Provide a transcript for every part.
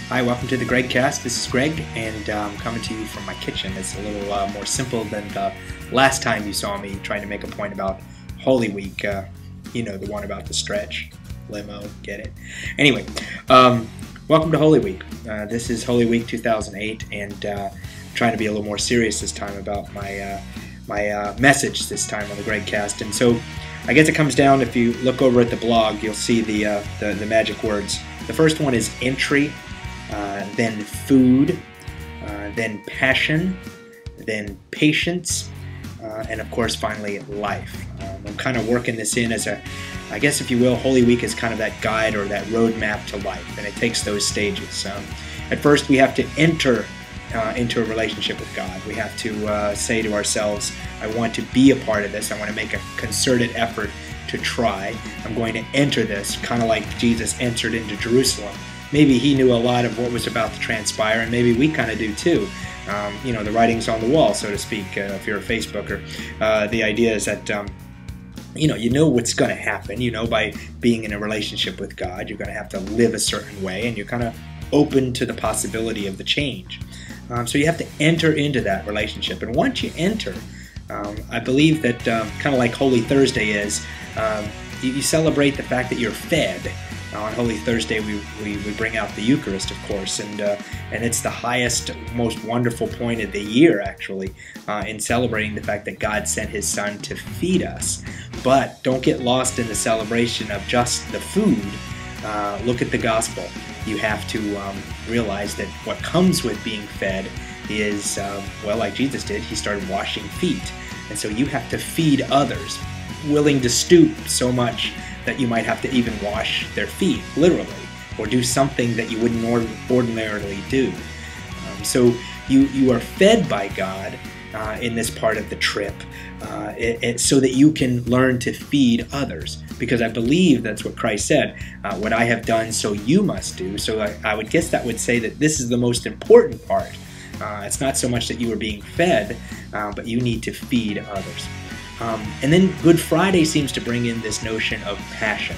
Hi, welcome to the Greg Cast. This is Greg, and I'm coming to you from my kitchen. It's a little more simple than the last time you saw me trying to make a point about Holy Week. You know, the one about the stretch, limo, get it? Anyway, welcome to Holy Week. This is Holy Week 2008, and trying to be a little more serious this time about my message this time on the Greg Cast. And so I guess it comes down, if you look over at the blog, you'll see the magic words. The first one is entry. Then food, then passion, then patience, and of course finally life. I'm kind of working this in as I guess if you will, Holy Week is kind of that guide or that roadmap to life, and it takes those stages. At first we have to enter into a relationship with God. We have to say to ourselves, I want to be a part of this. I want to make a concerted effort to try. I'm going to enter this, kind of like Jesus entered into Jerusalem. Maybe he knew a lot of what was about to transpire, and maybe we kind of do too. You know, the writing's on the wall, so to speak, if you're a Facebooker. The idea is that, you know what's going to happen. You know, by being in a relationship with God, you're going to have to live a certain way, and you're kind of open to the possibility of the change. So you have to enter into that relationship. And once you enter, I believe that kind of like Holy Thursday is, you celebrate the fact that you're fed. On Holy Thursday, we bring out the Eucharist, of course, and it's the highest, most wonderful point of the year, actually, in celebrating the fact that God sent His Son to feed us. But don't get lost in the celebration of just the food. Look at the gospel. You have to realize that what comes with being fed is, well, like Jesus did, He started washing feet. And so you have to feed others, willing to stoop so much that you might have to even wash their feet, literally, or do something that you wouldn't ordinarily do. So you are fed by God in this part of the trip so that you can learn to feed others. Because I believe that's what Christ said, what I have done, so you must do. So I would guess that would say that this is the most important part. It's not so much that you are being fed, but you need to feed others. And then Good Friday seems to bring in this notion of passion.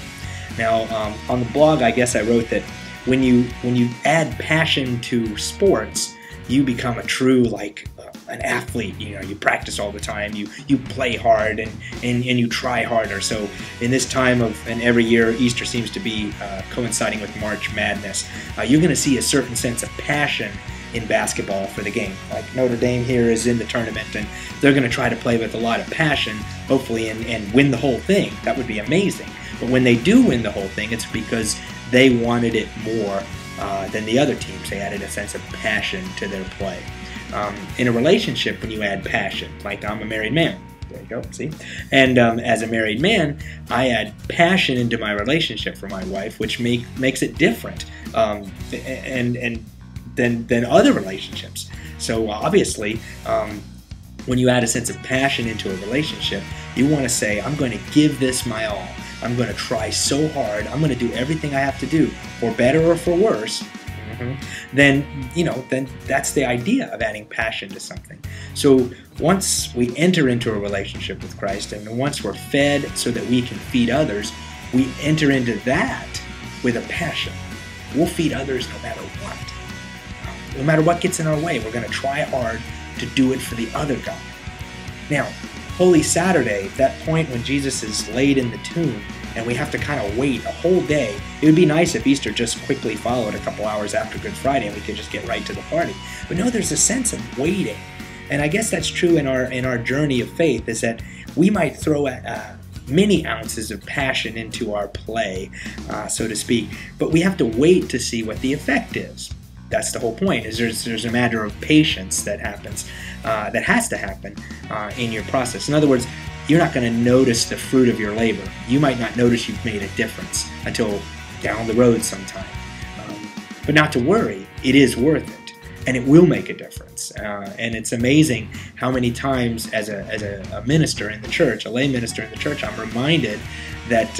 Now, on the blog, I guess I wrote that when you add passion to sports, you become a true, like, an athlete. You know, you practice all the time, you play hard, and you try harder. So in this time and every year, Easter seems to be coinciding with March Madness, you're going to see a certain sense of passion in basketball for the game. Like Notre Dame here is in the tournament, and they're going to try to play with a lot of passion, hopefully, and win the whole thing. That would be amazing. But when they do win the whole thing, it's because they wanted it more than the other teams. They added a sense of passion to their play. In a relationship, when you add passion, like I'm a married man, there you go, see? And as a married man, I add passion into my relationship for my wife, which makes it different. Than other relationships. So obviously, when you add a sense of passion into a relationship, you want to say, I'm going to give this my all. I'm going to try so hard. I'm going to do everything I have to do, for better or for worse. Then that's the idea of adding passion to something. So once we enter into a relationship with Christ, and once we're fed so that we can feed others, we enter into that with a passion. We'll feed others no matter what. No matter what gets in our way, we're going to try hard to do it for the other guy. Now, Holy Saturday, that point when Jesus is laid in the tomb, and we have to kind of wait a whole day. It would be nice if Easter just quickly followed a couple hours after Good Friday and we could just get right to the party. But no, there's a sense of waiting. And I guess that's true in our journey of faith, is that we might throw many ounces of passion into our play, so to speak, but we have to wait to see what the effect is. That's the whole point, is there's a matter of patience that happens, that has to happen in your process. In other words, you're not going to notice the fruit of your labor. You might not notice you've made a difference until down the road sometime. But not to worry, it is worth it, and it will make a difference. And it's amazing how many times as a minister in the church, a lay minister in the church, I'm reminded that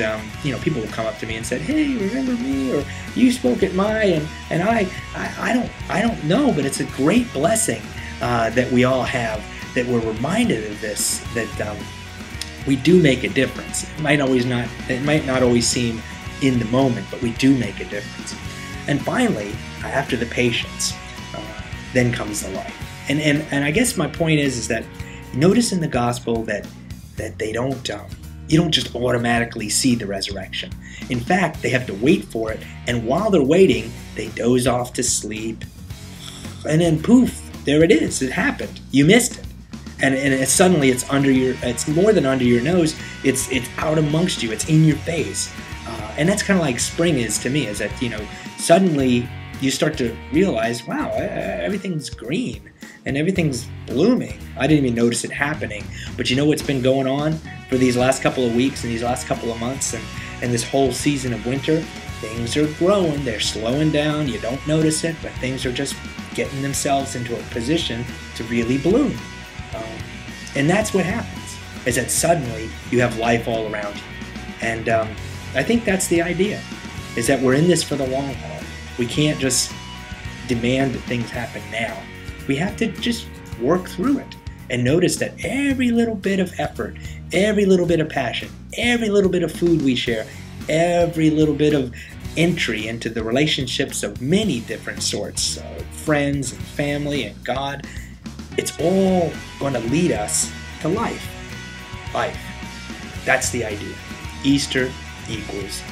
people will come up to me and say, "Hey, remember me?" or "You spoke at my," and I don't know, but it's a great blessing that we all have, that we're reminded of this, that we do make a difference. It might not always seem in the moment, but we do make a difference. And finally, after the patience, then comes the life. And I guess my point is that notice in the gospel that they don't you don't just automatically see the resurrection. In fact, they have to wait for it, and while they're waiting, they doze off to sleep, and then poof, there it is. It happened. You missed it, and suddenly it's under your. It's more than under your nose. It's out amongst you. It's in your face, and that's kind of like spring is to me. Is that suddenly you start to realize, wow, everything's green and everything's blooming. I didn't even notice it happening. But you know what's been going on for these last couple of weeks and these last couple of months and this whole season of winter? Things are growing. They're slowing down. You don't notice it, but things are just getting themselves into a position to really bloom. And that's what happens, is that suddenly you have life all around you. And I think that's the idea, is that we're in this for the long haul. We can't just demand that things happen now. We have to just work through it and notice that every little bit of effort, every little bit of passion, every little bit of food we share, every little bit of entry into the relationships of many different sorts, friends and family and God, it's all going to lead us to life. Life. That's the idea. Easter equals